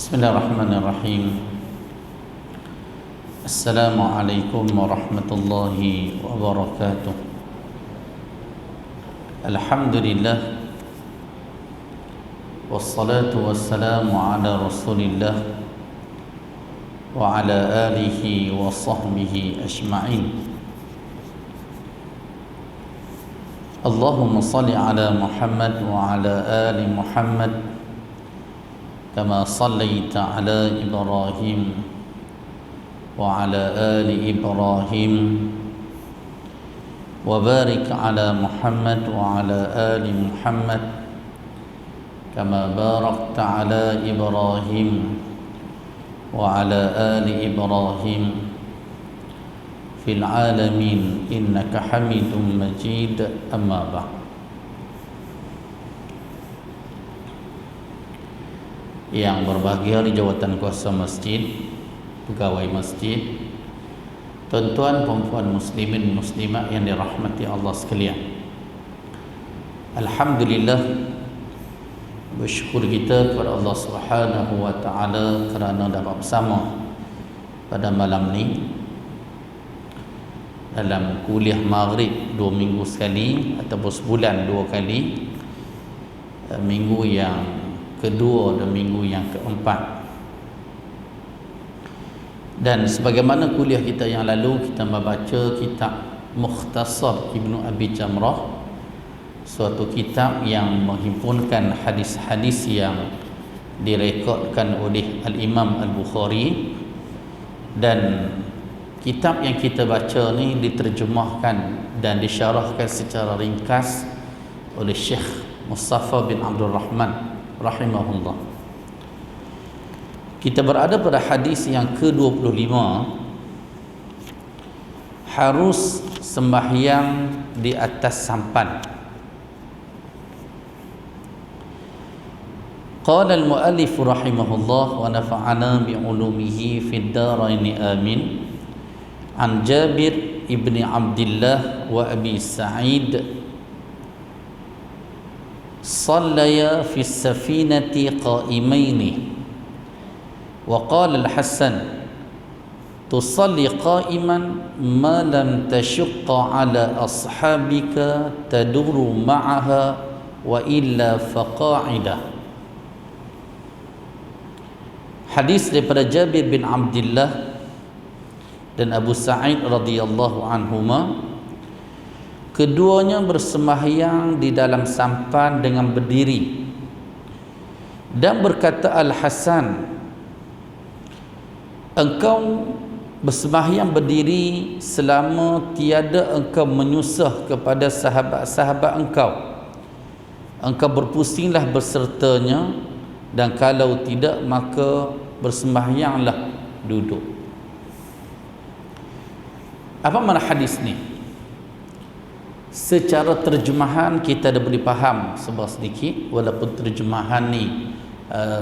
Bismillahirrahmanirrahim. Assalamualaikum warahmatullahi wabarakatuh. Alhamdulillah, wassalatu wassalamu ala rasulillah wa ala alihi wa sahbihi ajma'in. Allahumma salli ala Muhammad wa ala ali Muhammad كما صليت على إبراهيم وعلى آل إبراهيم وبارك على محمد وعلى آل محمد كما باركت على إبراهيم وعلى آل إبراهيم في العالمين إنك حميد مجيد. أما بعد. Yang berbahagia di jawatan kuasa masjid, pegawai masjid, tuan-tuan perempuan muslimin muslimat yang dirahmati Allah sekalian, alhamdulillah, bersyukur kita kepada Allah Subhanahu wa taala kerana dapat bersama pada malam ni dalam kuliah maghrib 2 minggu sekali ataupun sebulan 2 kali, minggu yang kedua dan minggu yang keempat. Dan sebagaimana kuliah kita yang lalu, kita membaca kitab Mukhtasar Ibnu Abi Jamrah, suatu kitab yang menghimpunkan hadis-hadis yang direkodkan oleh Al-Imam Al-Bukhari. Dan kitab yang kita baca ni diterjemahkan dan disyarahkan secara ringkas oleh Syekh Mustafa bin Abdul Rahman rahimahullah. Kita berada pada hadis yang ke-25, harus sembahyang di atas sampan. Qala al-muallif rahimahullah wa nafa'ana bi ulumihi fid darain amin. An Jabir ibni Abdullah wa Abi Sa'id صليا في السفينة قائمين وقال الحسن تصلي قائما ما لم تشق على أصحابك تدور معها وإلا فقاعدة. Hadis daripada Jabir bin Abdullah dan Abu Sa'id radhiyallahu anhuma, keduanya bersembahyang di dalam sampan dengan berdiri. Dan berkata Al-Hasan, engkau bersembahyang berdiri selama tiada engkau menyusah kepada sahabat-sahabat engkau. Engkau berpusinglah bersertanya, dan kalau tidak maka bersembahyanglah duduk. Apa makna hadis ni? Secara terjemahan kita dah boleh faham sedikit, walaupun terjemahan ni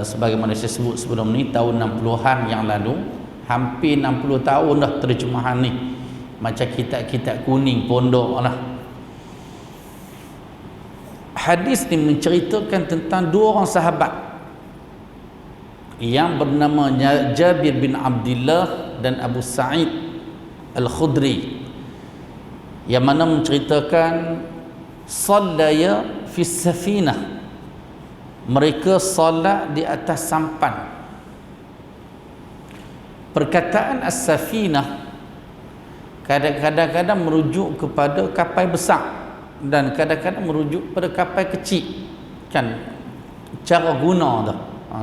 sebagaimana saya sebut sebelum ni, tahun 60-an yang lalu, hampir 60 tahun dah terjemahan ni, macam kitab-kitab kuning pondok lah. Hadis ni menceritakan tentang 2 orang sahabat yang bernama Jabir bin Abdullah dan Abu Sa'id Al-Khudri, yang mana menceritakan sallaya fi safinah, mereka salat di atas sampan. Perkataan as-safinah kadang-kadang merujuk kepada kapal besar dan kadang-kadang merujuk pada kapal kecil, kan cara guna tu,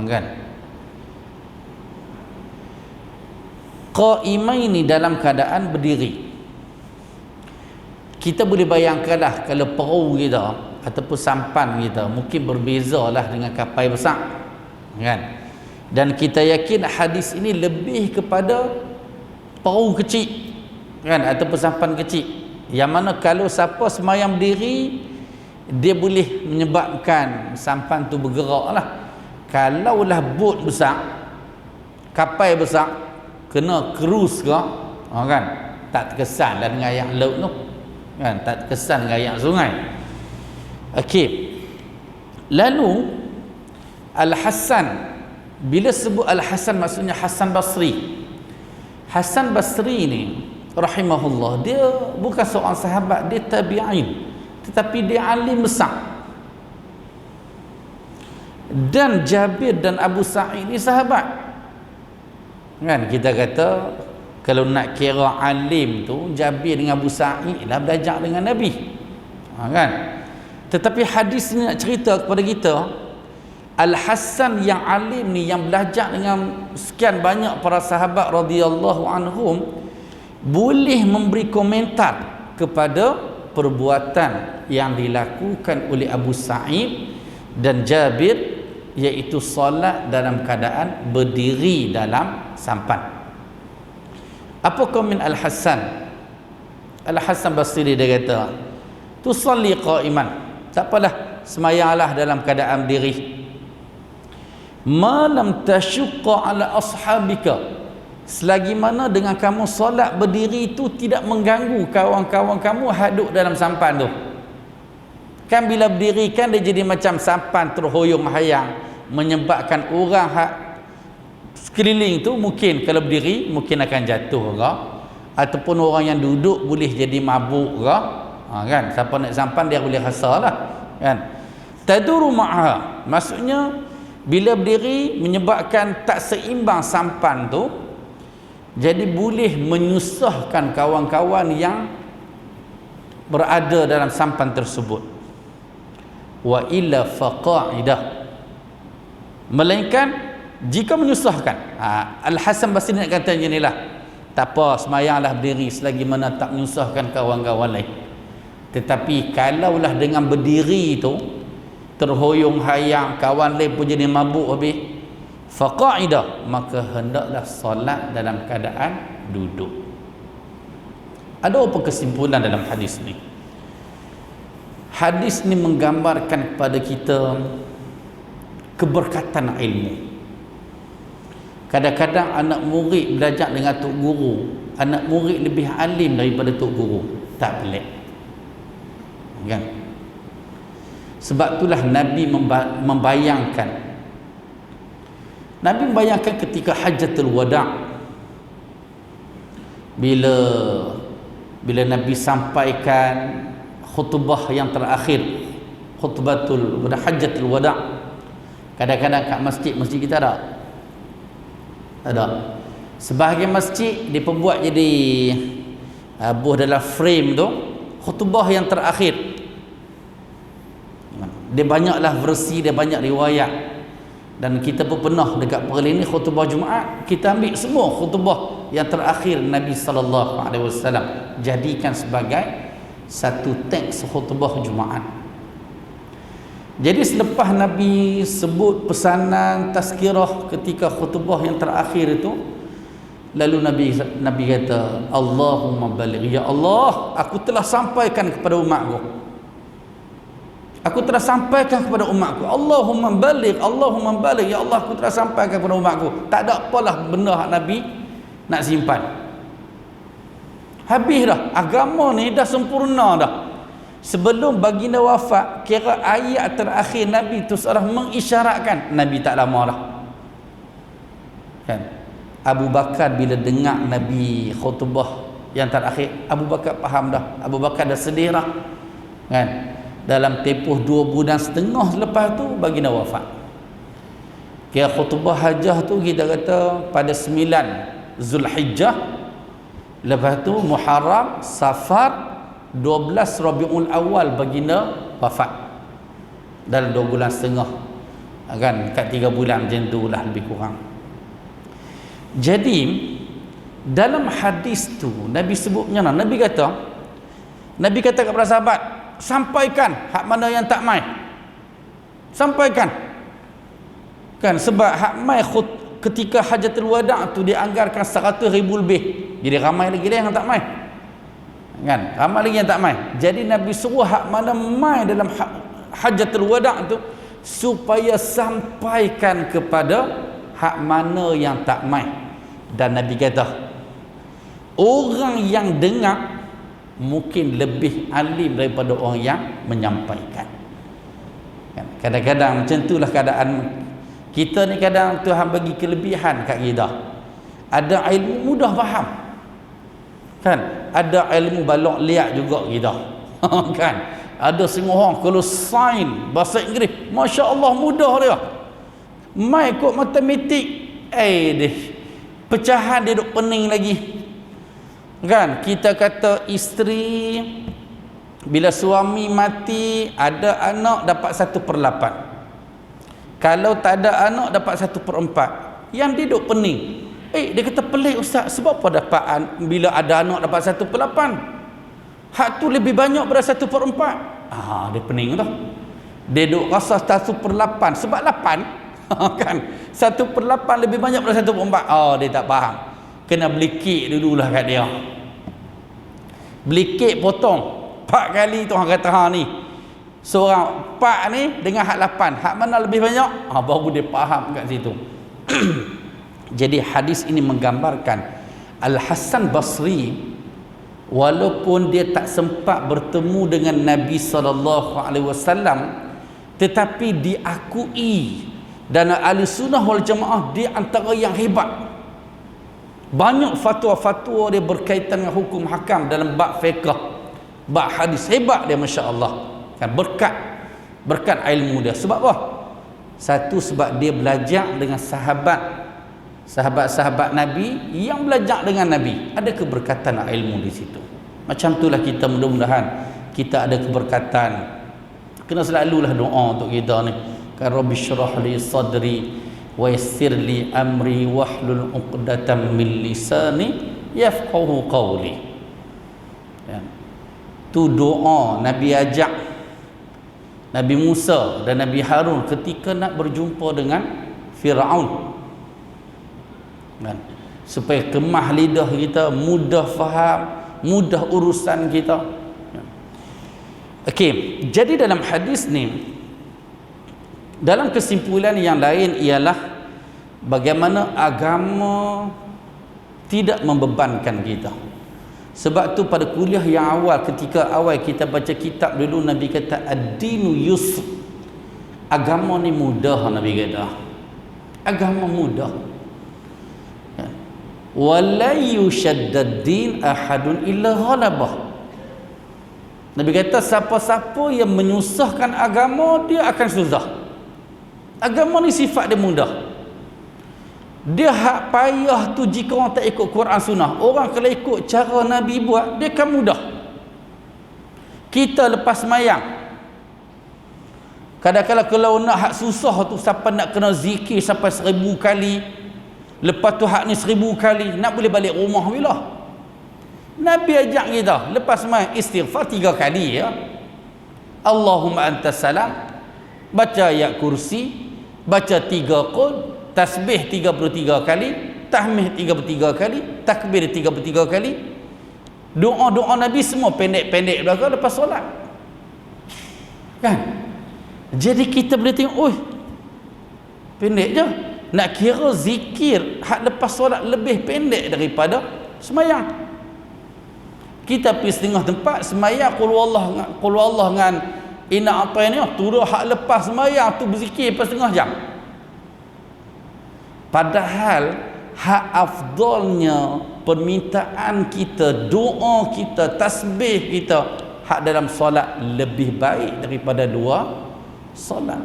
kan. Qaimaini, dalam keadaan berdiri. Kita boleh bayangkanlah kalau perahu kita ataupun sampan kita mungkin berbezalah dengan kapal besar, kan. Dan kita yakin hadis ini lebih kepada perahu kecil, kan, ataupun sampan kecil, yang mana kalau siapa sembahyang berdiri, dia boleh menyebabkan sampan tu bergeraklah. Kalaulah bot besar, kapal besar, kena cruise ke, kan, tak terkesan lah dengan air laut tu, kan, tak terkesan dengan air sungai. Okey, lalu Al-Hasan Bila sebut Al-Hasan maksudnya Hasan Basri. Hasan Basri ni rahimahullah, dia bukan seorang sahabat, dia tabi'in, tetapi dia alim besar. Dan Jabir dan Abu Sa'id ni sahabat. Kan kita kata kalau nak kira alim tu, Jabir dengan Abu Sa'id lah belajar dengan Nabi. Kan? Tetapi hadis ni nak cerita kepada kita, Al-Hasan yang alim ni, yang belajar dengan sekian banyak para sahabat radhiyallahu anhum, boleh memberi komentar kepada perbuatan yang dilakukan oleh Abu Sa'id dan Jabir, iaitu solat dalam keadaan berdiri dalam sampan. Apa komen Al-Hasan? Al-Hasan Basri dia kata, tusalli qa'iman, tak apalah, semayanglah dalam keadaan berdiri. Malam tasyuqqa ala ashabika, selagi mana dengan kamu solat berdiri itu tidak mengganggu kawan-kawan kamu haduk dalam sampan tu. Kan bila berdiri kan dia jadi macam sampan terhoyong hayang, menyebabkan orang sekeliling tu mungkin kalau berdiri mungkin akan jatuh ke, ataupun orang yang duduk boleh jadi mabuk ke. Kan siapa nak sampan dia boleh rasalah, kan. Taduru ma'ha, maksudnya bila berdiri menyebabkan tak seimbang sampan tu, jadi boleh menyusahkan kawan-kawan yang berada dalam sampan tersebut. Wa illa faqa'idah, melainkan jika menyusahkan. Al-Hasan Basri nak kata macam inilah, tak apa, semayanglah berdiri selagi mana tak menyusahkan kawan-kawan lain. Tetapi kalaulah dengan berdiri tu terhoyong hayang, kawan lain pun jadi mabuk habis, faqa'idah, maka hendaklah solat dalam keadaan duduk. Ada apa kesimpulan dalam hadis ni? Hadis ni menggambarkan kepada kita keberkatan ilmu. Kadang-kadang anak murid belajar dengan tok guru, anak murid lebih alim daripada tok guru, tak pelik, kan? Sebab itulah Nabi membayangkan ketika Hajjatul Wada', bila Nabi sampaikan khutbah yang terakhir, khutbatul Hajjatul Wada'. Kadang-kadang kat masjid kita ada sebahagian masjid dia pembuat jadi buah dalam frame tu, khutbah yang terakhir. Dia banyaklah versi, dia banyak riwayat, dan kita pun pernah dekat perli ni khutbah Jumaat, kita ambil semua khutbah yang terakhir Nabi SAW, jadikan sebagai satu teks khutbah Jumaat. Jadi selepas Nabi sebut pesanan tazkirah ketika khutbah yang terakhir itu, lalu Nabi kata, Allahumma baligh, ya Allah, aku telah sampaikan kepada umatku. Aku telah sampaikan kepada umatku. Allahumma baligh, ya Allah, aku telah sampaikan kepada umatku. Tak ada apalah benda hak Nabi nak simpan. Habis dah, agama ni dah sempurna dah. Sebelum baginda wafat, kira ayat terakhir Nabi tu seolah mengisyaratkan Nabi tak lama dah, kan? Abu Bakar bila dengar Nabi khutbah yang terakhir, Abu Bakar faham dah, Abu Bakar dah sedih dah, kan? Dalam tempoh 2 bulan setengah lepas tu baginda wafat. Kira khutbah hajah tu kita kata pada 9 Zulhijjah, lepas tu Muharram, Safar, 12 Rabiul Awal baginda wafat. Dalam 2 bulan setengah, kan, kat 3 bulan macam tu lah lebih kurang. Jadi dalam hadis tu Nabi sebutnya, Nabi kata kepada sahabat, sampaikan hak mana yang tak mai, sampaikan, kan? Sebab hak mai ketika Hajjatul Wada' tu dianggarkan 100,000 lebih, jadi ramai lagi yang tak mai, kan? Ramai lagi yang tak mai. Jadi Nabi suruh hak mana mai dalam Hajjatul Wada' tu supaya sampaikan kepada hak mana yang tak mai. Dan Nabi kata, orang yang dengar mungkin lebih alim daripada orang yang menyampaikan, kan? Kadang-kadang macam itulah keadaan Kita ni kadang Tuhan bagi kelebihan kat kita. Ada ilmu mudah faham. Kan? Ada ilmu balok liat juga kita. Kan? Ada setengah orang kalau sains bahasa Inggeris, masya-Allah mudah dia. Mai kod matematik, deh. Pecahan dia duk pening lagi. Kan? Kita kata isteri bila suami mati ada anak dapat 1/8. Kalau tak ada anak dapat 1/4. Yang dia duk pening. Dia kata pelik ustaz, sebab apa dapat bila ada anak dapat 1/8? Hak tu lebih banyak daripada 1/4. Dia pening tu. Dia duk rasa 1/8 sebab 8 kan. 1/8 lebih banyak daripada 1/4. Dia tak faham. Kena beli kek dululah kat dia. Beli kek potong 4 kali tu orang kata ni. Seorang 4 ni dengan hak 8, hak mana lebih banyak? Baru dia faham kat situ. Jadi hadis ini menggambarkan Al-Hasan Basri walaupun dia tak sempat bertemu dengan Nabi SAW, tetapi diakui dan ahli sunnah wal jamaah dia antara yang hebat. Banyak fatwa-fatwa dia berkaitan dengan hukum hakam dalam bab fiqh, bab hadis, hebat dia masya-Allah. Kan berkat ilmu dia. Sebab apa? Satu, sebab dia belajar dengan sahabat-sahabat Nabi yang belajar dengan Nabi. Ada keberkatan ilmu di situ. Macam itulah kita, mudah-mudahan kita ada keberkatan. Kena selalulah doa untuk kita ni. Kan Rabbi syrah li sadri wa yassir li amri wahlul 'uqdatam min lisani yafqahu qawli. Ya. Tu doa Nabi ajak Nabi Musa dan Nabi Harun ketika nak berjumpa dengan Firaun. Kan? Supaya kemah lidah kita, mudah faham, mudah urusan kita. Okey, jadi dalam hadis ni, dalam kesimpulan yang lain ialah bagaimana agama tidak membebankan kita. Sebab tu pada kuliah yang awal, ketika awal kita baca kitab dulu, Nabi kata ad-dinu yusr. Agama ni mudah, Nabi kata. Agama mudah. Wala yushaddad din ahadun illa ghalabah. Nabi kata siapa-siapa yang menyusahkan agama, dia akan susah. Agama ni sifat dia mudah. Dia hak payah tu jika orang tak ikut Quran Sunnah. Orang kalau ikut cara Nabi buat, dia akan mudah. Kita lepas semayang, kadang-kadang kalau nak hak susah tu, siapa nak kena zikir sampai 1000 kali, lepas tu hak ni 1000 kali, nak boleh balik rumah bila? Nabi ajak kita lepas semayang istighfar 3 kali ya. Allahumma antas salam, baca ayat kursi, baca 3 qul, tasbih 33 kali, tahmid 33 kali, takbir 33 kali. Doa-doa Nabi semua pendek-pendek belaka lepas solat. Kan? Jadi kita boleh tengok, pendek je. Nak kira zikir hak lepas solat lebih pendek daripada semayang. Kita pergi setengah tempat semayang qul huwallah dengan inna ataini, turun hak lepas semayang tu berzikir pas setengah jam. Padahal hak afdalnya permintaan kita, doa kita, tasbih kita hak dalam solat lebih baik daripada 2 solat.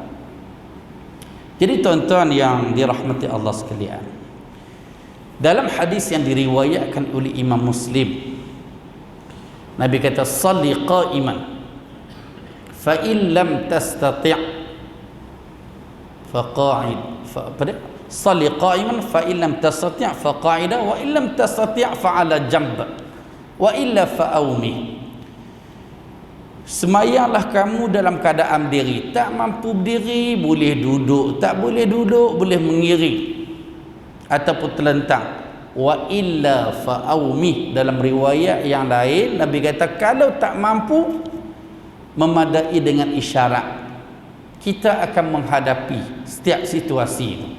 Jadi tuan-tuan yang dirahmati Allah sekalian, dalam hadis yang diriwayatkan oleh Imam Muslim, Nabi kata salli qa'iman fa in lam tastati' fa qa'id. Salli qa'iman fa in lam tastati' fa qa'ida wa in lam tastati' fa 'ala jamb wa illa fa aumi. Semayanglah kamu dalam keadaan berdiri. Tak mampu berdiri, boleh duduk. Tak boleh duduk, boleh mengiring ataupun terlentang. Wa illa fa aumi. Dalam riwayat yang lain Nabi kata kalau tak mampu, memadai dengan isyarat. Kita akan menghadapi setiap situasi itu.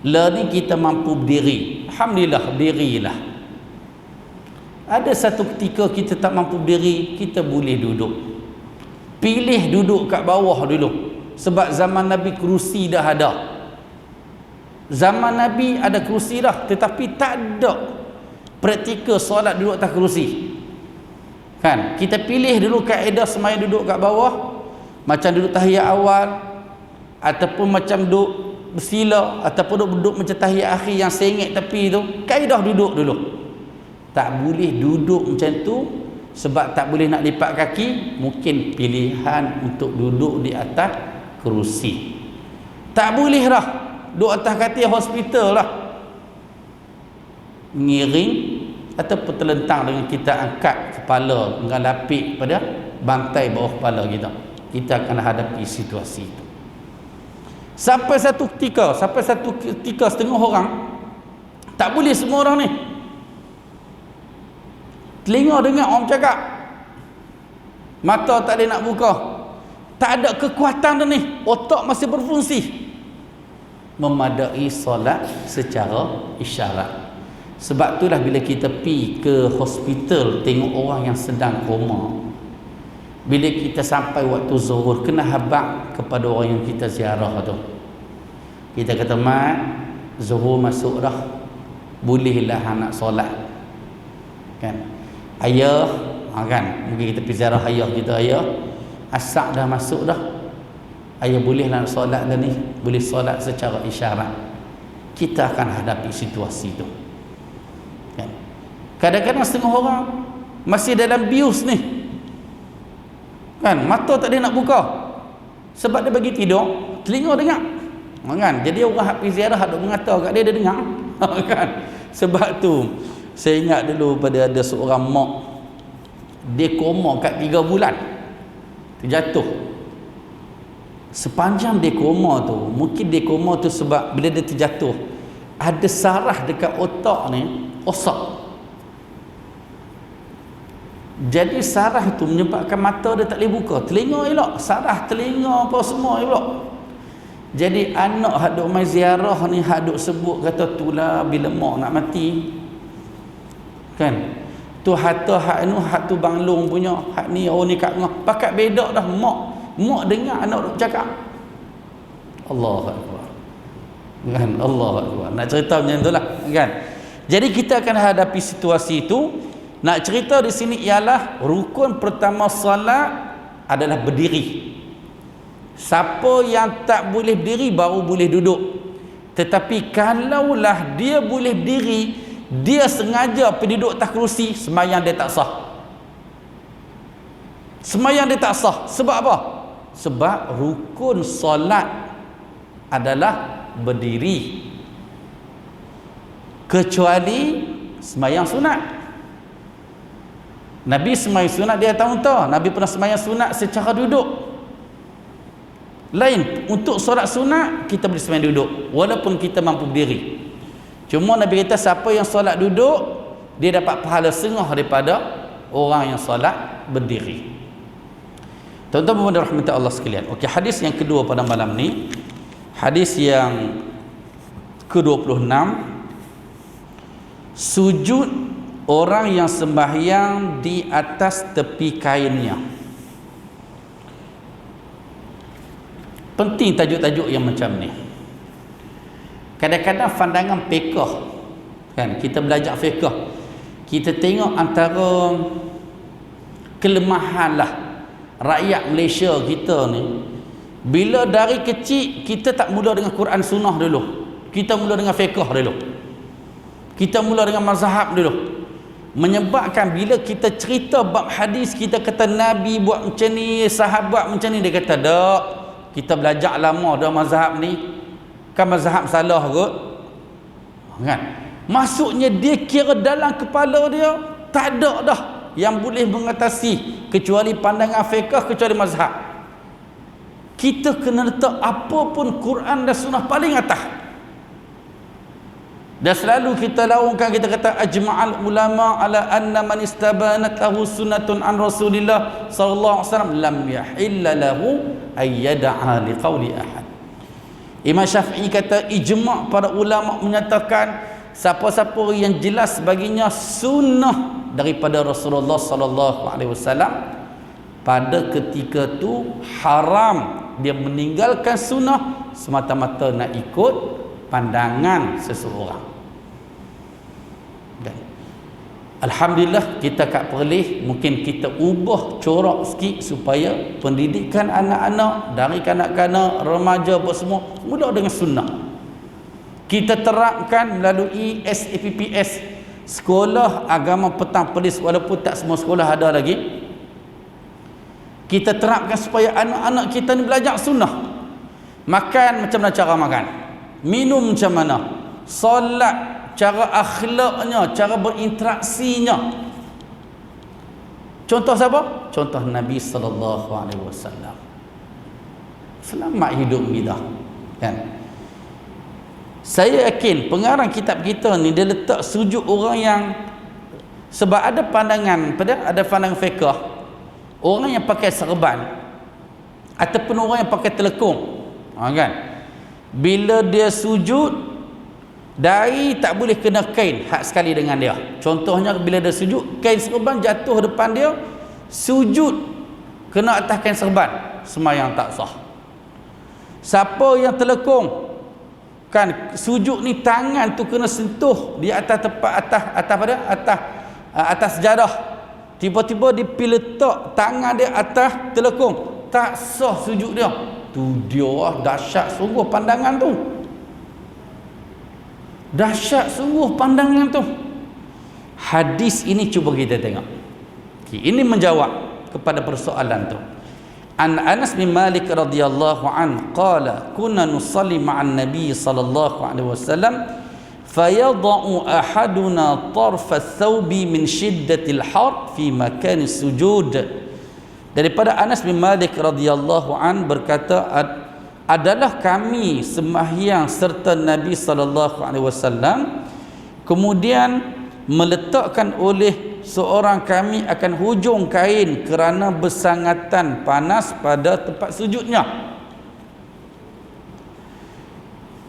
Lah ni kita mampu berdiri, alhamdulillah berdirilah. Ada satu ketika kita tak mampu berdiri, kita boleh duduk. Pilih duduk kat bawah dulu. Sebab zaman Nabi kerusi dah ada. Zaman Nabi ada kerusi dah, tetapi tak ada praktikal solat duduk atas kerusi. Kan? Kita pilih dulu kaedah sembahyang duduk kat bawah, macam duduk tahiyat awal, ataupun macam duduk bersila, ataupun duduk macam tahiyat akhir yang sengit tepi tu. Kaedah duduk dulu. Tak boleh duduk macam tu sebab tak boleh nak lipat kaki. Mungkin pilihan untuk duduk di atas kerusi. Tak boleh dah duduk atas katil hospital lah, ngiring ataupun terlentang dengan kita angkat kepala dengan lapik pada bantai bawah kepala kita. Kita akan hadapi situasi itu. Sampai satu ketika setengah orang, tak boleh semua orang ni. Telinga dengar orang cakap, mata tak boleh nak buka, tak ada kekuatan dah ni, otak masih berfungsi memadai solat secara isyarat. Sebab itulah bila kita pergi ke hospital tengok orang yang sedang koma, bila kita sampai waktu zuhur, kena habaq kepada orang yang kita ziarah tu. Kita kata, mat, zuhur masuk dah, bolehlah anak solat. Kan? Ayah, kan? Mungkin kita pergi ziarah ayah kita, ayah, asak dah masuk dah, ayah bolehlah nak solat dah ni, boleh solat secara isyarat. Kita akan hadapi situasi tu. Kan? Kadang-kadang setengah orang masih dalam bius ni, kan, mata tak ada nak buka sebab dia bagi tidur, telinga dengar, kan. Jadi orang pergi ziarah ada mengata kat dia dengar, kan. Sebab tu saya ingat dulu pada ada seorang mak, dia koma kat 3 bulan, terjatuh. Sepanjang dia koma tu, mungkin dia koma tu sebab bila dia terjatuh, ada saraf dekat otak ni rosak. Jadi saraf itu menyebabkan mata dia tak boleh buka, telinga elok, saraf telinga apa semua elok. Jadi anak hak duk mai ziarah ni, hak duk sebut kata tulah bila mak nak mati, kan, tu harta hak anu, hak tu Bang Long punya, hak ni oh ni kat ngah, pakat bedak dah. Mak dengar anak duk cakap. Allahu akbar. Kan, Allahu akbar. Nak cerita macam itulah, kan. Jadi kita akan hadapi situasi itu. Nak cerita di sini ialah rukun pertama solat adalah berdiri. Siapa yang tak boleh berdiri baru boleh duduk. Tetapi kalaulah dia boleh berdiri, dia sengaja pergi duduk atas kerusi, sembahyang dia tak sah. Sembahyang dia tak sah. Sebab apa? Sebab rukun solat adalah berdiri, kecuali sembahyang sunat. Nabi sembahyang sunat dia tahu tak? Nabi pernah sembahyang sunat secara duduk. Lain, untuk solat sunat kita boleh sembahyang duduk walaupun kita mampu berdiri. Cuma Nabi kata siapa yang solat duduk, dia dapat pahala setengah daripada orang yang solat berdiri. Tuan-tuan dan rahmat Allah sekalian. Okey, hadis yang kedua pada malam ni, hadis yang ke-26, sujud orang yang sembahyang di atas tepi kainnya. Penting tajuk-tajuk yang macam ni. Kadang-kadang pandangan fiqh, kan, kita belajar fiqh, kita tengok antara kelemahan lah rakyat Malaysia kita ni, bila dari kecil kita tak mula dengan Quran Sunnah dulu, kita mula dengan fiqh dulu, kita mula dengan mazhab dulu. Menyebabkan bila kita cerita bab hadis, kita kata Nabi buat macam ni, sahabat macam ni, dia kata tak, kita belajar lama dah mazhab ni, kan mazhab salah kot, kan. Maksudnya dia kira dalam kepala dia tak ada dah yang boleh mengatasi kecuali pandangan fiqh, kecuali mazhab. Kita kena letak apa pun Quran dan Sunnah paling atas. Dan selalu kita laungkan, kita kata ajma'al ulama ala anna man istabanat lahu sunnatun an Rasulillah sallallahu alaihi wasallam lam yahilla lahu ay yad'a liqauli ahad. Imam Syafi'i kata ijma' para ulama menyatakan siapa-siapa yang jelas baginya sunnah daripada Rasulullah sallallahu alaihi wasallam, pada ketika tu haram dia meninggalkan sunnah semata-mata nak ikut pandangan seseorang. Dan alhamdulillah kita kat Perlis mungkin kita ubah corak sikit supaya pendidikan anak-anak dari kanak-kanak, remaja apa semua mula dengan sunnah. Kita terapkan melalui SAPPS, Sekolah Agama Petang Perlis, walaupun tak semua sekolah ada lagi. Kita terapkan supaya anak-anak kita ni belajar sunnah. Makan macam mana cara makan, minum macam mana, solat, cara akhlaknya, cara berinteraksinya. Contoh siapa? Contoh Nabi SAW. Selamat hidup kita, kan? Saya yakin pengarang kitab kita ni dia letak sujud orang yang, sebab ada pandangan fiqh, orang yang pakai serban ataupun orang yang pakai telekung, kan, bila dia sujud dahi tak boleh kena kain hak sekali dengan dia. Contohnya bila dia sujud, kain serban jatuh depan dia, sujud kena atas kain serban, sembahyang tak sah. Siapa yang telekung, kan, sujud ni tangan tu kena sentuh di atas tempat atas sejadah, tiba-tiba dia pergi letak tangan dia atas telekung, tak sah sujud dia. Tu dia dahsyat sungguh pandangan tu, dahsyat sungguh pandangan tu. Hadis ini cuba kita tengok, ini menjawab kepada persoalan tu. An Anas bin Malik radhiyallahu an qala kunna nusalli ma'an nabi sallallahu alaihi wasallam fayadha'u ahaduna tarfa ath-thawbi min shiddatil har fi makan sujud. Daripada Anas bin Malik radhiyallahu an berkata, adalah kami sembahyang serta Nabi sallallahu alaihi wasallam, kemudian meletakkan oleh seorang kami akan hujung kain kerana bersangatan panas pada tempat sujudnya.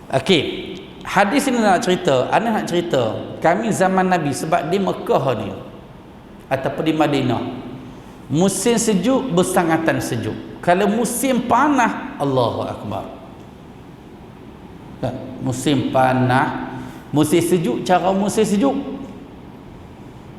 Okey, hadis ini nak cerita, nak cerita kami zaman Nabi, sebab di Mekah ni ataupun di Madinah musim sejuk bersangatan sejuk. Kalau musim panas, Allahu Akbar, musim panas, musim sejuk, cara musim sejuk,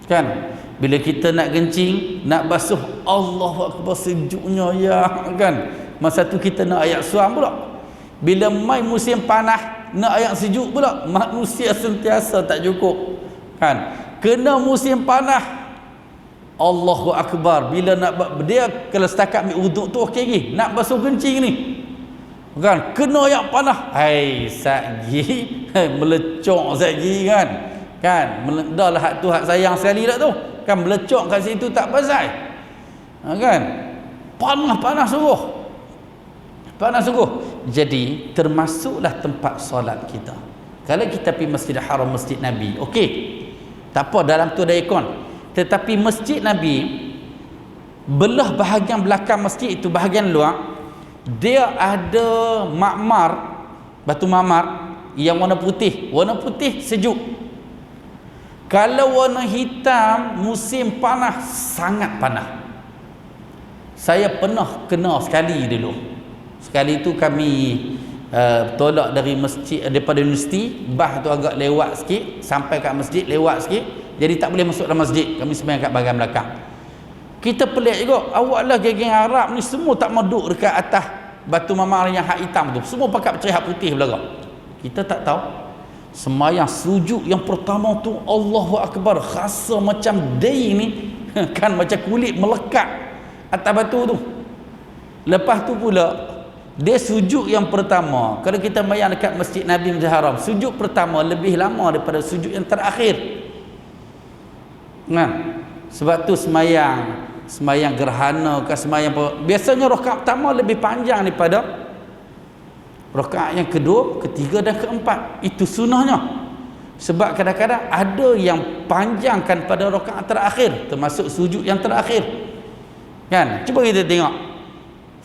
kan, bila kita nak kencing, nak basuh, Allahu Akbar sejuknya ya, kan. Masa tu kita nak ayat suam pula. Bila mai musim panas, nak ayat sejuk pula. Manusia sentiasa tak cukup, kan. Kena musim panas, Allahu Akbar. Bila nak dia, kalau setakat ambil uduk tu okey lagi, nak basuh kencing ni, kan, kena ayat panas, hai satgi melecok satgi, kan, dah lah hak tu hak sayang sekali dah tu, kan, melecok kat situ tak pasal, kan, panas sungguh, panas sungguh. Jadi termasuklah tempat solat kita. Kalau kita pergi Masjidil Haram, Masjid Nabi, okey, tak apa, dalam tu ada aircon. Tetapi Masjid Nabi, belah bahagian belakang masjid itu, bahagian luar, dia ada makmar, batu makmar yang warna putih sejuk. Kalau warna hitam, musim panas, sangat panas. Saya pernah kena sekali dulu. Sekali tu kami tolak dari masjid, daripada universiti, bah tu agak lewat sikit, sampai kat masjid lewat sikit, jadi tak boleh masuk dalam masjid, kami sembahyang kat bahagian belakang. Kita pelik juga, awak lah geng-geng Arab ni semua tak mau duduk dekat atas batu mamar yang hak hitam tu, semua pakai hak putih belakang. Kita tak tahu, sembahyang sujud yang pertama tu, Allahu Akbar, rasa macam day ni kan, macam kulit melekat atas batu tu. Lepas tu pula dia sujud yang pertama, kalau kita bayang dekat Masjid Nabi Masjid Haram, sujud pertama lebih lama daripada sujud yang terakhir, kan. Sebab tu sembahyang gerhana ke sembahyang biasanya rakaat pertama lebih panjang daripada rakaat yang kedua, ketiga dan keempat. Itu sunnahnya. Sebab kadang-kadang ada yang panjangkan pada rakaat terakhir, termasuk sujud yang terakhir, kan. Cuba kita tengok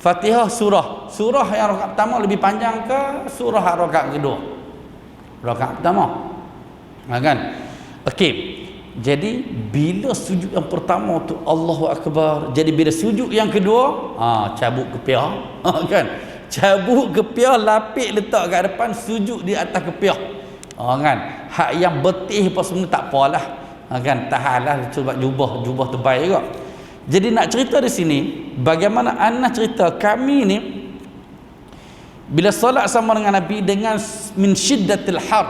Fatihah surah yang rakaat pertama lebih panjang ke surah rakaat kedua? Rakaat pertama, kan. Okey, jadi bila sujud yang pertama tu Allahu Akbar, jadi bila sujud yang kedua cabut kepiah, kan, cabut kepiah, lapik letak kat depan, sujud di atas kepiah. Kan hak yang betih apa semua tak apalah, kan tahanlah sebab jubah tebal juga. Jadi nak cerita di sini bagaimana Anas cerita kami ni bila solat sama dengan Nabi dengan min syiddatil har,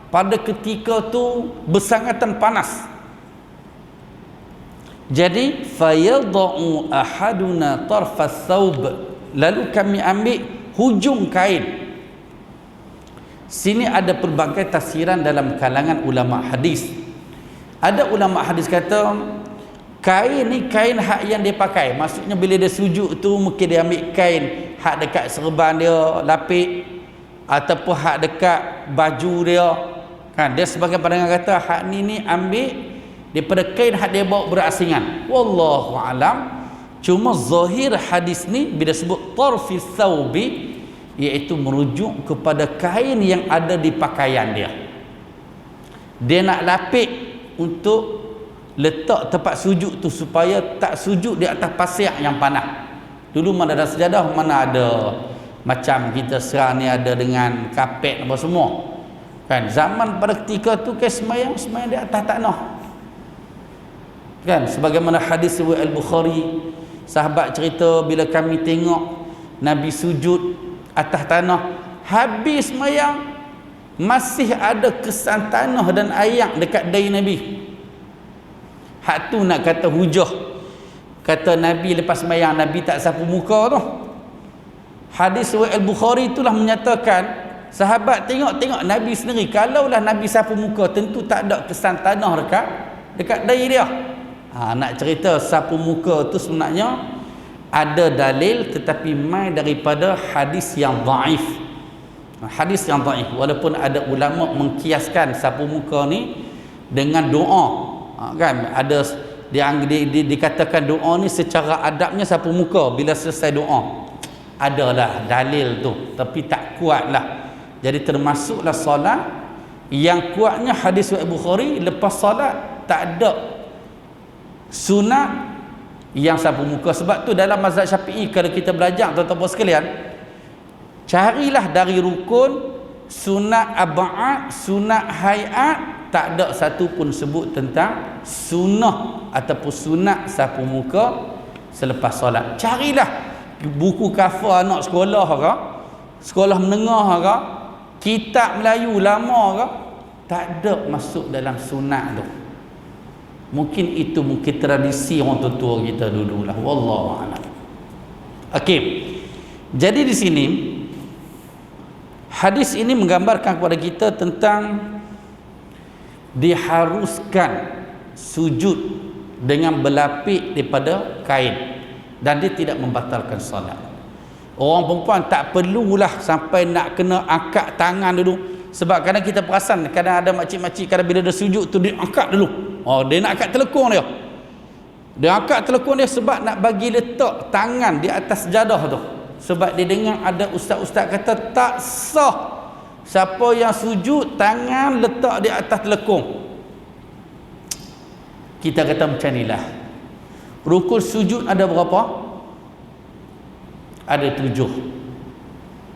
pada ketika tu bersangatan panas. Jadi fayadau ahaduna tarfas thawb, lalu kami ambil hujung kain. Sini ada pelbagai tafsiran dalam kalangan ulama hadis. Ada ulama hadis kata kain ni kain hak yang dia pakai, maksudnya bila dia sujud tu mungkin dia ambil kain hak dekat serban dia lapik, ataupun hak dekat baju dia, kan dia sebagai pandangan kata hak ni ambil daripada kain hak dia bawa berasingan. Wallahu alam. Cuma zahir hadis ni bila sebut tarfi thawbi, iaitu merujuk kepada kain yang ada di pakaian dia. Dia nak lapik untuk letak tempat sujud tu supaya tak sujud di atas pasir yang panas. Dulu mana ada sejadah, mana ada macam kita sekarang ni ada dengan kapet apa semua, kan zaman pada ketika tu ke semayang di atas tanah, kan sebagaimana hadis riwayat Al-Bukhari, sahabat cerita bila kami tengok Nabi sujud atas tanah, habis semayang masih ada kesan tanah dan air dekat dahi Nabi. Hak tu nak kata hujah. Kata Nabi lepas semayang Nabi tak sapu muka tu. Hadis riwayat Al-Bukhari itulah menyatakan sahabat tengok Nabi sendiri, kalaulah Nabi sapu muka tentu tak ada kesan tanah dekat dahi dia. Nak cerita sapu muka tu sebenarnya ada dalil, tetapi mai daripada hadis yang dhaif. Hadis yang dhaif, walaupun ada ulama mengkiaskan sapu muka ni dengan doa, kan ada dikatakan doa ni secara adabnya sapu muka bila selesai doa. Adalah dalil tu, tapi tak kuatlah. Jadi termasuklah solat yang kuatnya hadis riwayat Bukhari, lepas solat tak ada sunat yang sapu muka. Sebab tu dalam mazhab Syafi'i kalau kita belajar tuan-tuan sekalian, carilah dari rukun, sunat ab'ad, sunat hayat, tak ada satu pun sebut tentang sunnah ataupun sunat sapu muka selepas solat. Carilah buku kafar anak sekolah ke, sekolah menengah ke, kitab Melayu lama ke, tak ada masuk dalam sunat tu. Mungkin itu mungkin tradisi orang tua kita dululah, wallahu a'lam. Okey. Jadi di sini hadis ini menggambarkan kepada kita tentang diharuskan sujud dengan berlapik daripada kain, dan dia tidak membatalkan solat. Orang perempuan tak perlulah sampai nak kena angkat tangan dulu, sebab kadang kita perasan kadang ada makcik-makcik kadang bila dia sujud tu dia angkat dulu. Dia nak angkat telekung dia angkat telekung dia sebab nak bagi letak tangan di atas sejadah tu. Sebab dia dengar ada ustaz-ustaz kata tak sah siapa yang sujud tangan letak di atas telekung. Kita kata macam inilah. Rukun sujud ada berapa? Ada 7.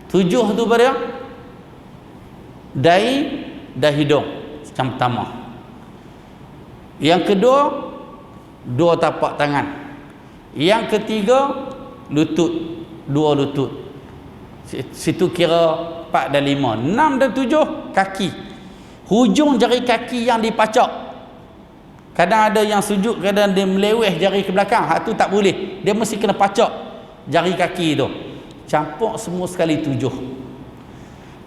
7 tu pada dahi dan hidung yang pertama. Yang kedua, 2 tapak tangan. Yang ketiga, lutut, 2 lutut. Situ kira 4 dan 5. 6 dan 7 kaki. Hujung jari kaki yang dipacak. Kadang ada yang sujud, kadang dia meleweh jari ke belakang. Hak tu tak boleh. Dia mesti kena pacak jari kaki tu. Campur semua sekali 7.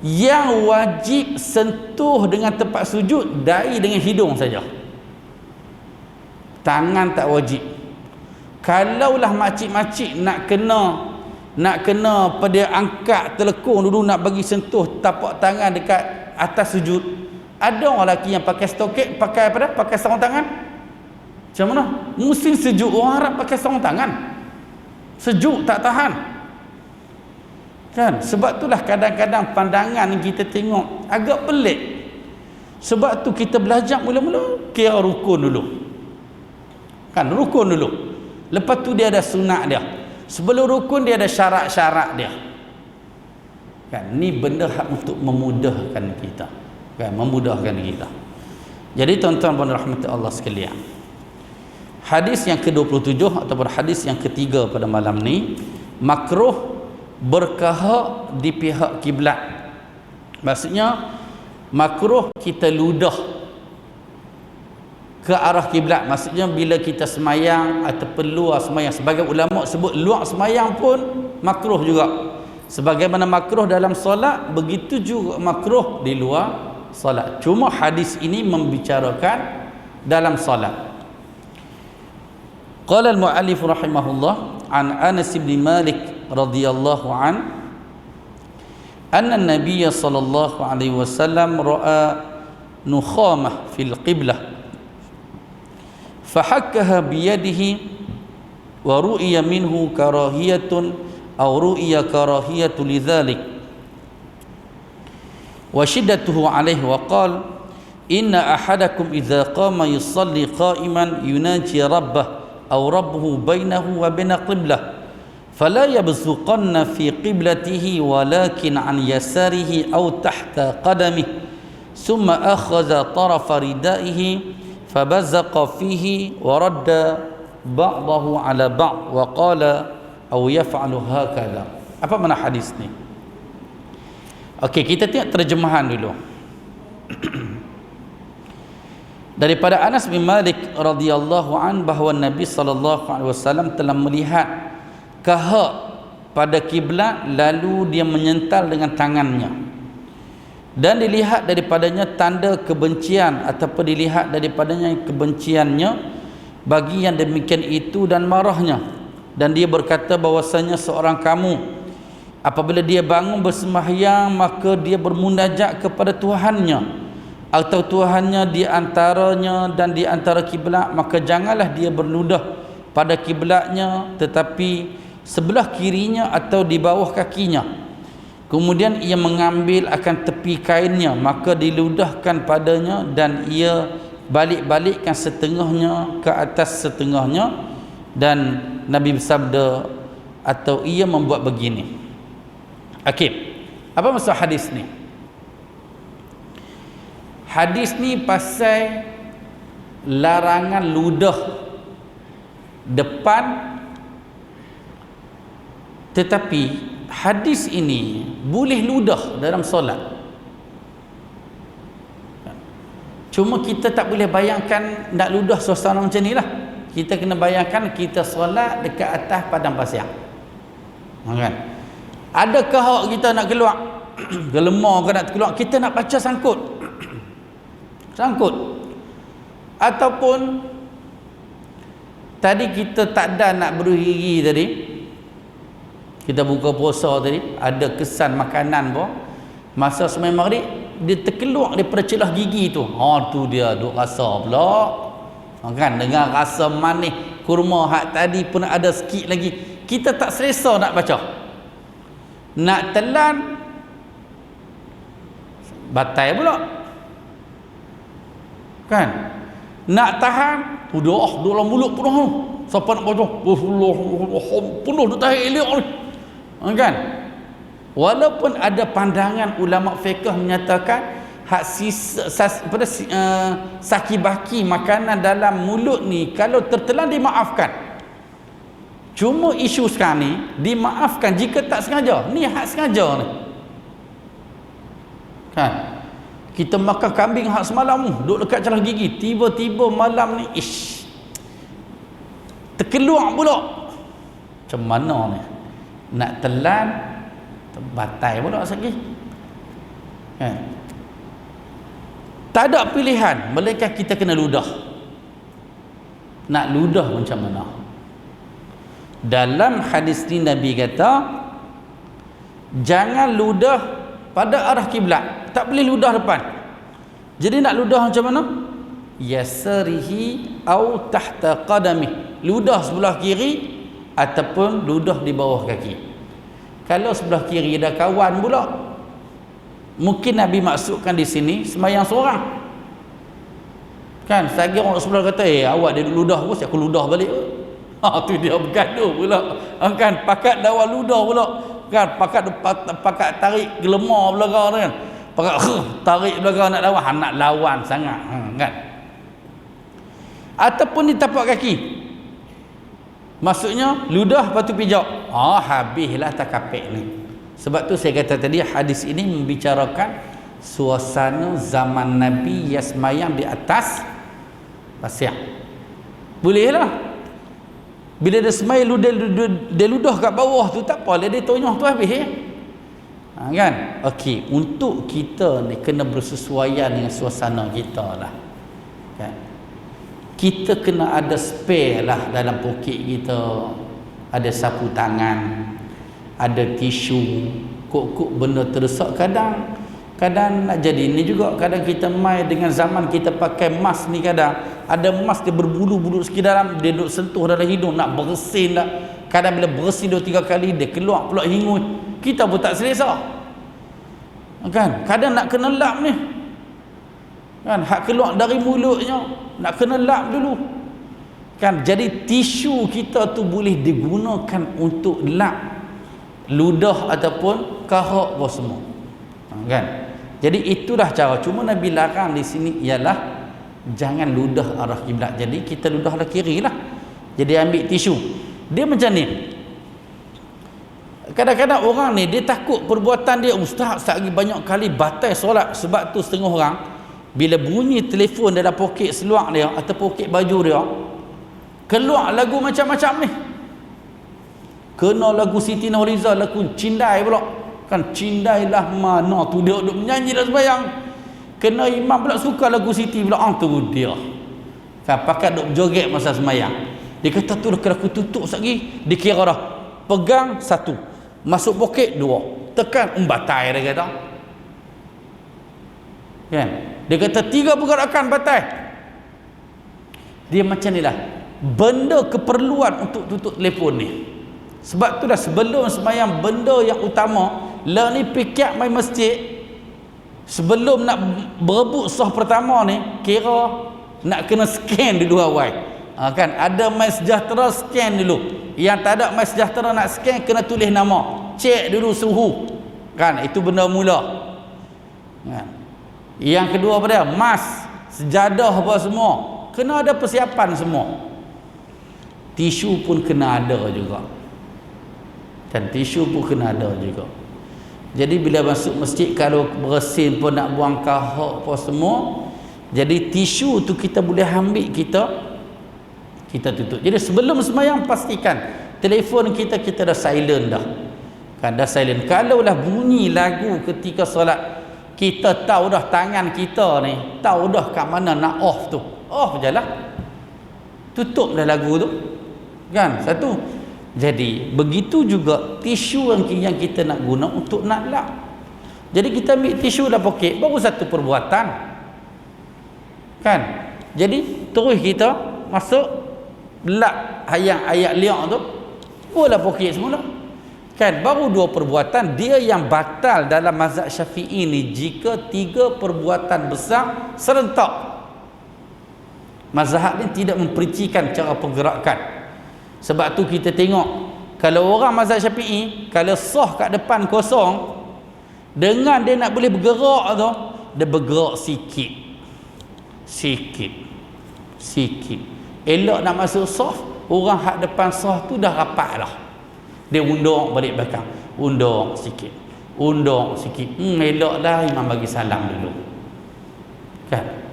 Yang wajib sentuh dengan tempat sujud dahi dengan hidung saja. Tangan tak wajib. Kalaulah makcik-makcik nak kena pada angkat telekung dulu nak bagi sentuh tapak tangan dekat atas sujud, ada orang lelaki yang pakai stoket, pakai apa dah? Pakai sarung tangan. Macam mana? Musim sejuk orang Arab pakai sarung tangan. Sejuk tak tahan. Kan? Sebab itulah kadang-kadang pandangan kita tengok agak pelik. Sebab tu kita belajar mula-mula kira rukun dulu. Kan, rukun dulu. Lepas tu dia ada sunat dia. Sebelum rukun dia ada syarat-syarat dia. Kan, ni benda hak untuk memudahkan kita. Kan, memudahkan kita. Jadi tuan-tuan dan rahmat Allah sekalian, hadis yang ke-27 ataupun hadis yang ketiga pada malam ni, makruh berkahak di pihak kiblat. Maksudnya makruh kita ludah ke arah kiblat. Maksudnya bila kita semayang ataupun luar semayang, sebagai ulama sebut luar semayang pun makruh juga. Sebagaimana makruh dalam solat, begitu juga makruh di luar solat. Cuma hadis ini membicarakan dalam solat. Qala al-mu'allif rahimahullah an Anas bin Malik radhiyallahu an anna an-nabiy sallallahu alaihi wasallam ra'a nukhamah fil qiblah fahakkaha biyadihi wa ru'iya minhu karahiyatun aw ru'iya karahiyatu lidzalik wa shiddatuhu alaihi wa qala inna ahadakum idza qama yusalli qa'iman yunaji rabbah aw rabbuhu bainahu wa baina qiblah fala yabzuqanna fi qiblatihi walakin an yasarihi aw tahta qadamihi thumma akhadha tarafa ridaihi fabazzaqa fihi wa radda ba'dahu ala ba'd wa qala aw yaf'alu hakadha. Apa makna hadis ni? Okey, kita tengok terjemahan dulu. Daripada Anas bin Malik radhiyallahu an bahawa Nabi sallallahu alaihi wasallam telah melihat kahak pada kiblat lalu dia menyental dengan tangannya, dan dilihat daripadanya tanda kebencian ataupun dilihat daripadanya kebenciannya bagi yang demikian itu dan marahnya. Dan dia berkata bahwasanya seorang kamu apabila dia bangun bersembahyang maka dia bermunajat kepada Tuhannya atau Tuhannya di antaranya dan di antara kiblat, maka janganlah dia berludah pada kiblatnya tetapi sebelah kirinya atau di bawah kakinya. Kemudian ia mengambil akan tepi kainnya, maka diludahkan padanya dan ia balik-balikkan setengahnya ke atas setengahnya. Dan Nabi bersabda atau ia membuat begini. Okey, apa maksud hadis ni? Hadis ni pasal larangan ludah depan, tetapi hadis ini boleh ludah dalam solat. Cuma kita tak boleh bayangkan nak ludah suasana macam ni lah. Kita kena bayangkan kita solat dekat atas padang pasir, kan? Adakah hak kita nak keluar gelemar ke nak keluar, kita nak baca sangkut ataupun tadi kita tak ada nak bergigi tadi, kita buka puasa tadi, ada kesan makanan pun masa sembahyang maghrib dia terkeluar daripada celah gigi tu. Tu dia duk rasa pula, kan, dengan rasa manis kurma hak tadi pun ada sikit lagi, kita tak selesa nak baca, nak telan batai pula, kan, nak tahan udah dalam mulut penuh, siapa nak baca penuh dah tahan elok ni, kan. Walaupun ada pandangan ulama fiqh menyatakan hak saki baki makanan dalam mulut ni kalau tertelan dimaafkan. Cuma isu sekarang ni dimaafkan jika tak sengaja. Ni hak sengaja ni, kan. Kita makan kambing hak semalam duduk dekat celah gigi, tiba-tiba malam ni terkeluar pula. Macam mana ni nak telan terbatai pula sekali, kan. Tak ada pilihan melainkan kita kena ludah. Nak ludah macam mana? Dalam hadis ni Nabi kata jangan ludah pada arah kiblat, tak boleh ludah depan. Jadi nak ludah macam mana? Yasarihi au tahta qadamih, ludah sebelah kiri ataupun ludah di bawah kaki. Kalau sebelah kiri ada kawan pula, mungkin Nabi maksudkan di sini sembahyang seorang, kan. Saya orang sebelah kata awak dia ludah pun aku ludah balik. Tu dia bergaduh pula, kan, pakat dakwah ludah pula, kan, pakat tarik gelemar belakang kan, pakat tarik belakang nak lawan sangat, kan. Ataupun di tapak kaki, maksudnya ludah lepas tu pijak, habislah takapek ni. Sebab tu saya kata tadi hadis ini membicarakan suasana zaman Nabi yang semayang di atas pasir. Bolehlah. Bila dia semai dia ludah kat bawah tu tak apa, dia tonyah tu habis kan. Okey, untuk kita ni kena bersesuaian dengan suasana kita lah, kan. Kita kena ada spare lah dalam poket kita, ada sapu tangan, ada tisu, kok benda terdesak. Kadang nak jadi ni juga, kadang kita mai dengan zaman kita pakai mask ni, kadang ada mask dia berbulu-bulu sikit dalam, dia duduk sentuh dalam hidung, nak bersin dah. Kadang bila bersin 2-3 kali dia keluar pula hingus, kita pun tak selesa, kan. Kadang nak kena lap ni, kan, hak keluar dari mulutnya nak kena lap dulu, kan. Jadi tisu kita tu boleh digunakan untuk lap ludah ataupun kahak apa semua, kan. Jadi itulah cara. Cuma Nabi larang di sini ialah jangan ludah arah kiblat. Jadi kita ludah arah kiri lah. Jadi ambil tisu. Dia macam ni. Kadang-kadang orang ni dia takut perbuatan dia, ustaz lagi banyak kali batal solat. Sebab tu setengah orang bila bunyi telefon dalam poket seluar dia atau poket baju dia, keluar lagu macam-macam ni. Kena lagu Siti Nurhaliza, lagu Cindai pula, kan. Cindailah mana tu dia duk menyanyi dah sembahyang. Kena imam pula suka lagu Siti pula, tu dia, kan, pakat duk joget masa sembahyang. Dia kata tu kalau aku tutup lagi, dia kira dah pegang 1, masuk poket 2, tekan batal, dia kata, kan. Dia kata 3 pergerakan batal. Dia macam ni lah benda keperluan untuk tutup telefon ni. Sebab tu dah sebelum sembahyang, benda yang utama lah ni, pikir mai masjid sebelum nak berebut sah pertama ni, kira nak kena scan dulu awal, kan. Ada mai sejahtera, scan dulu. Yang tak ada mai sejahtera nak scan, kena tulis nama, cek dulu suhu, kan. Itu benda mula, kan. Yang kedua apa dia, mas, sejadah apa semua, kena ada persiapan semua. Tisu pun kena ada juga, dan tisu pun kena ada juga. Jadi bila masuk masjid, kalau bersin pun nak buang kahak apa semua, jadi tisu tu kita boleh ambil, kita tutup. Jadi sebelum sembahyang pastikan telefon kita dah silent dah, kan. Dah silent. Kalaulah bunyi lagu ketika solat, kita tahu dah tangan kita ni tahu dah kat mana nak off tu, off je lah, tutup dah lagu tu, kan. Satu. Jadi begitu juga tisu yang kita nak guna untuk nak lap. Jadi kita ambil tisu dalam poket, baru satu perbuatan, kan. Jadi terus kita masuk lap ayat liak tu, boleh poket semula, kan. Baru 2 perbuatan. Dia yang batal dalam mazhab Syafi'i ni jika 3 perbuatan besar serentak. Mazhab ni tidak memperincikan cara pergerakan. Sebab tu kita tengok, kalau orang mazhab Syafi'i, kalau sah kat depan kosong, dengan dia nak boleh bergerak tu, dia bergerak sikit. Elok nak masuk sah, orang hak depan sah tu dah rapat lah, dia undur balik belakang, undur sikit. Elok dah imam bagi salam dulu, kan.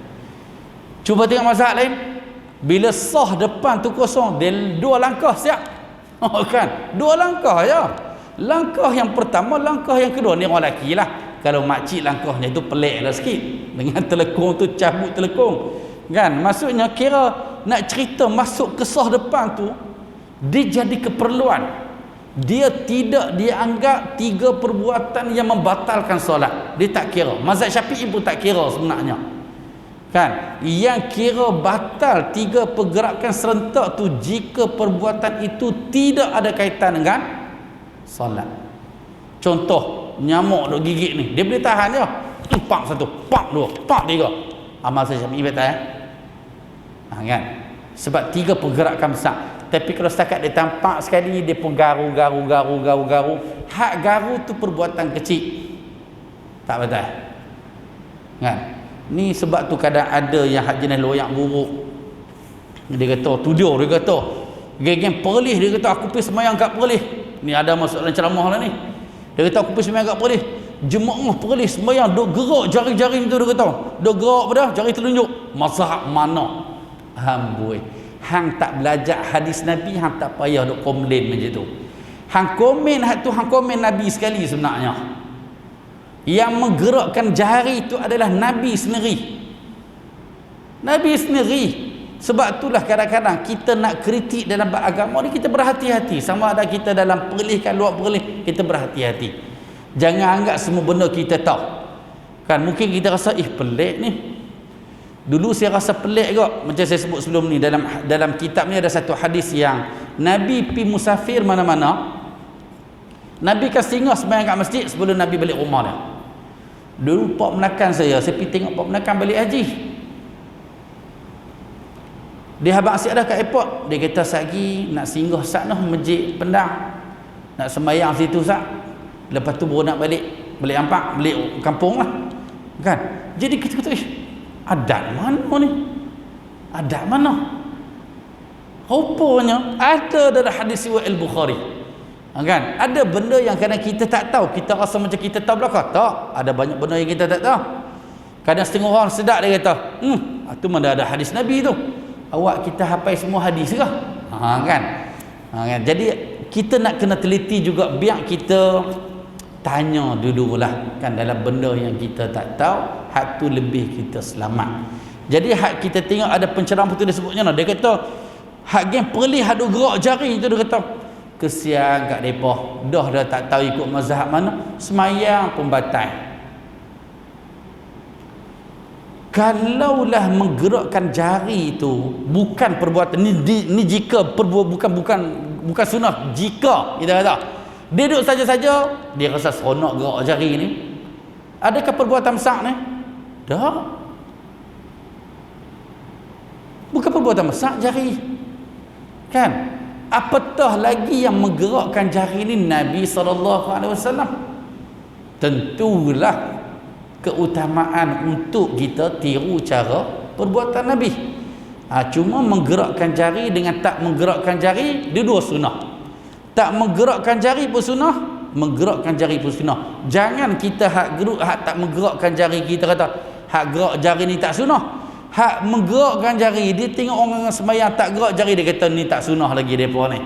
Cuba tengok mazhab lain, bila sah depan tu kosong, dia 2 langkah siap, kan. 2 langkah je. Langkah yang pertama, langkah yang kedua, ni orang lelaki lah. Kalau makcik langkahnya itu pelik lah sikit, dengan telekung tu, cabut telekung, kan. Maksudnya kira nak cerita masuk ke sah depan tu, dia jadi keperluan. Dia tidak dianggap 3 perbuatan yang membatalkan solat. Dia tak kira. Mazhab Syafi'i pun tak kira sebenarnya, kan. Yang kira batal 3 pergerakan serentak tu jika perbuatan itu tidak ada kaitan dengan solat. Contoh, nyamuk duk gigit ni, dia boleh tahan je, pak 1, pak 2, pak 3, amal Syafi'i batal, kan. Sebab 3 pergerakan besar. Tapi kalau setakat dia tampak sekali, dia pun garu. Hak garu tu perbuatan kecil, tak betul kan? Ni sebab tu kadang ada yang hak jenis loyak buruk, dia kata tudur, dia kata geng-geng Perlis, dia kata aku pergi semayang kat Perlis. Ni ada masuk dalam ceramah lah ni. Dia kata aku pergi semayang kat Perlis, jemaah Perlis semayang duk gerak jari-jari tu, dia kata duk gerak pada jari telunjuk. Mazhab mana? Amboi, hang tak belajar hadis Nabi, hang tak payah duk komplain macam tu. Hang komen hak tu, hang komen Nabi sekali sebenarnya. Yang menggerakkan jari itu adalah Nabi sendiri. Nabi sendiri. Sebab itulah kadang-kadang kita nak kritik dalam agama ni, kita berhati-hati. Sama ada kita dalam perlis kan luar perlis, kita berhati-hati. Jangan anggap semua benda kita tahu. Kan mungkin kita rasa pelik ni. Dulu saya rasa pelik juga, macam saya sebut sebelum ni, dalam kitab ni ada satu hadis yang Nabi pi musafir mana-mana, Nabi kan singgah sembahyang kat masjid sebelum Nabi balik rumah dia. Dulu pak menakan saya pergi tengok pak menakan balik haji. Dia habang asyik ada kat airport, dia kata sagi nak singgah sana masjid Pendang, nak sembahyang situ sat, lepas tu baru nak balik Ampak, balik kampung lah kan. Jadi kita kata adat mana ni? Adat mana? Rupanya ada dalam hadis riwayat Al-Bukhari. Kan? Ada benda yang kadang kita tak tahu. Kita rasa macam kita tahu belakang. Tak. Ada banyak benda yang kita tak tahu. Kadang setengah orang sedap dia kata, itu mana ada hadis Nabi tu. Awak kita hafal semua hadis ke? Kan? Kan? Jadi kita nak kena teliti juga, biar kita tanya dululah kan, dalam benda yang kita tak tahu, hak tu lebih kita selamat. Jadi hak kita tengok ada penceramah tu dia sebutnya, dia kata hak geng Perlis hak duk gerak jari tu, dia kata kesian kat depa, dah tak tahu ikut mazhab mana, semayang pun batal. Kalaulah menggerakkan jari itu bukan perbuatan ni jika bukan sunnah, jika kita kata dia duduk saja-saja, dia rasa seronok gerak jari ni, adakah perbuatan besar ni? Tak. Bukan perbuatan besar jari. Kan? Apatah lagi yang menggerakkan jari ni Nabi SAW. Tentulah keutamaan untuk kita tiru cara perbuatan Nabi. Cuma menggerakkan jari dengan tak menggerakkan jari, dia dua sunnah. Tak menggerakkan jari pun sunnah, menggerakkan jari pun sunnah. Jangan kita hak tak menggerakkan jari, kita kata hak gerak jari ni tak sunnah. Hak menggerakkan jari, dia tengok orang sembahyang tak gerak jari, dia kata ni tak sunnah lagi depa ni.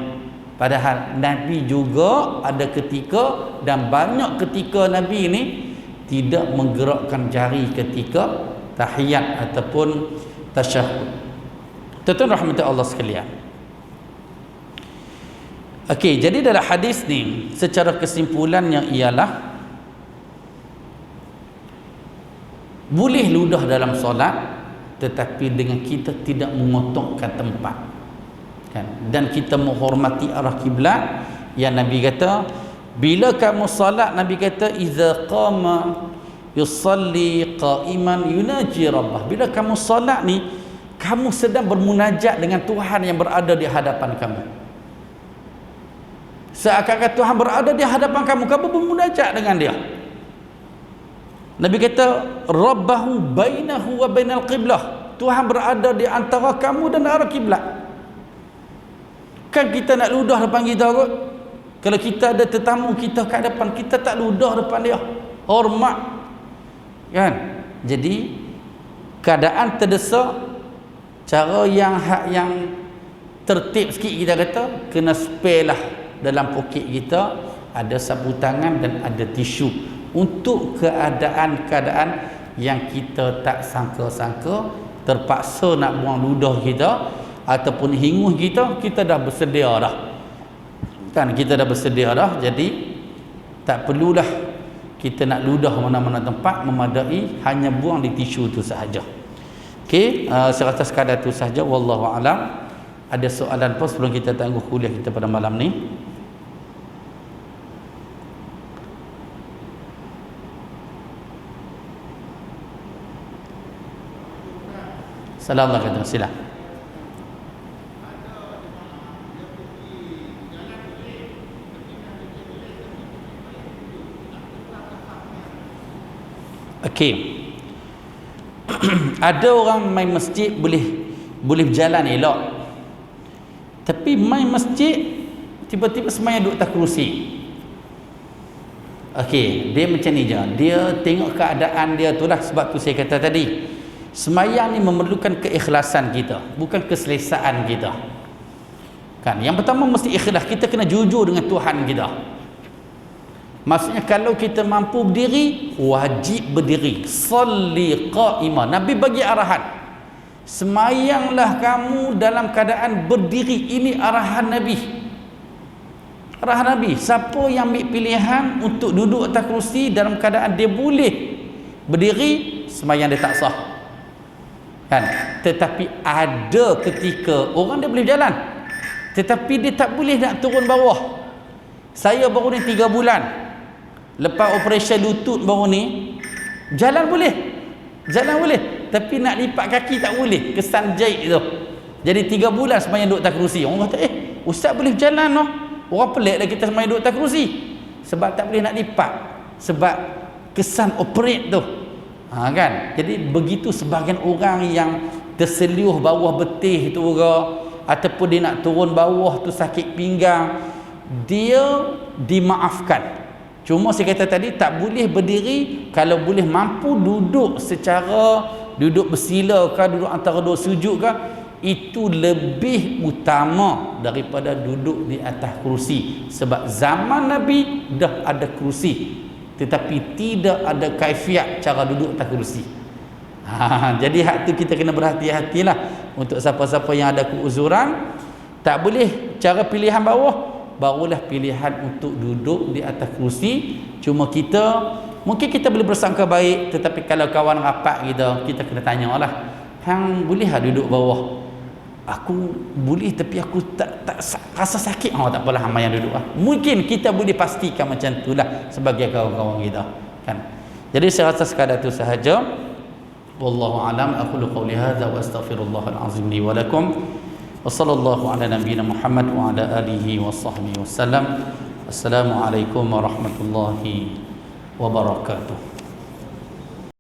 Padahal Nabi juga ada ketika, dan banyak ketika Nabi ni tidak menggerakkan jari ketika tahiyat ataupun tasyahud. Tuan-tuan rahmati Allah sekalian. Okey, jadi dalam hadis ni secara kesimpulannya ialah boleh ludah dalam solat, tetapi dengan kita tidak mengotakkan tempat kan, dan kita menghormati arah kiblat. Yang Nabi kata bila kamu solat, Nabi kata iza qama yusalli qa'iman yunaji rabbah. Bila kamu solat ni, kamu sedang bermunajat dengan Tuhan yang berada di hadapan kamu. Seakan-akan Tuhan berada di hadapan kamu, kamu bermunajat dengan dia. Nabi kata rabbahu bainahu wa bainal qiblah. Tuhan berada di antara kamu dan arah kiblat. Kan kita nak ludah depan kita kot. Kalau kita ada tetamu kita kat depan, kita tak ludah depan dia. Hormat. Kan? Jadi keadaan terdesak, cara yang tertib sikit kita kata, kena spare lah dalam poket kita ada sapu tangan dan ada tisu untuk keadaan-keadaan yang kita tak sangka-sangka, terpaksa nak buang ludah kita ataupun hingus kita dah bersedia dah kan, kita dah bersedia dah. Jadi tak perlulah kita nak ludah mana-mana tempat, memadai hanya buang di tisu tu sahaja. Okey, saya rasa sekadar tu sahaja, wallahu alam. Ada soalan apa sebelum kita tangguh kuliah kita pada malam ni? Assalamualaikum, sila. Okey. Ada orang main masjid boleh berjalan elok. Tapi main masjid tiba-tiba sembahyang duduk atas kerusi. Okey, dia macam ni je. Dia tengok keadaan dia tu lah. Sebab tu saya kata tadi, sembahyang ni memerlukan keikhlasan kita, bukan keselesaan kita. Kan? Yang pertama mesti ikhlas. Kita kena jujur dengan Tuhan kita. Maksudnya kalau kita mampu berdiri, wajib berdiri. Salli qa'imah. Nabi bagi arahan, semayanglah kamu dalam keadaan berdiri. Ini arahan Nabi. Arahan Nabi. Siapa yang ambil pilihan untuk duduk atas kerusi dalam keadaan dia boleh berdiri, semayang dia tak sah. Kan? Tetapi ada ketika orang dia boleh berjalan, tetapi dia tak boleh nak turun bawah. Saya baru ni 3 bulan lepas operasi lutut baru ni, jalan boleh, tapi nak lipat kaki tak boleh, kesan jahit tu. Jadi 3 bulan semayang duduk atas kerusi. Orang kata, ustaz boleh berjalan noh. Orang pelik dah kita semayang duduk atas kerusi. Sebab tak boleh nak lipat, sebab kesan operate tu. Kan? Jadi begitu sebahagian orang yang terseliuh bawah betih tu ataupun dia nak turun bawah tu sakit pinggang, dia dimaafkan. Cuma saya kata tadi, tak boleh berdiri. Kalau boleh mampu duduk secara duduk bersila ke, duduk antara dua sujud ke, itu lebih utama daripada duduk di atas kerusi. Sebab zaman Nabi dah ada kerusi, tetapi tidak ada kaifiat cara duduk atas kerusi. Jadi hak tu kita kena berhati-hatilah. Untuk siapa-siapa yang ada keuzuran, tak boleh cara pilihan bawah, barulah pilihan untuk duduk di atas kerusi. Cuma kita mungkin kita boleh bersangka baik, tetapi kalau kawan rapat kita kena tanyalah, hang boleh tak duduk bawah? Aku boleh, tapi aku tak rasa sakit. Tak apalah, hang yang duduk lah. Mungkin kita boleh pastikan macam itulah sebagai kawan-kawan kita, kan. Jadi saya rasa sekadar itu sahaja. Wallahu alam. Aqulu qawli hadza wa astaghfirullahal azim li wa lakum. وصلى الله على نبينا محمد وعلى آله وصحبه وسلم. السلام عليكم ورحمة الله وبركاته.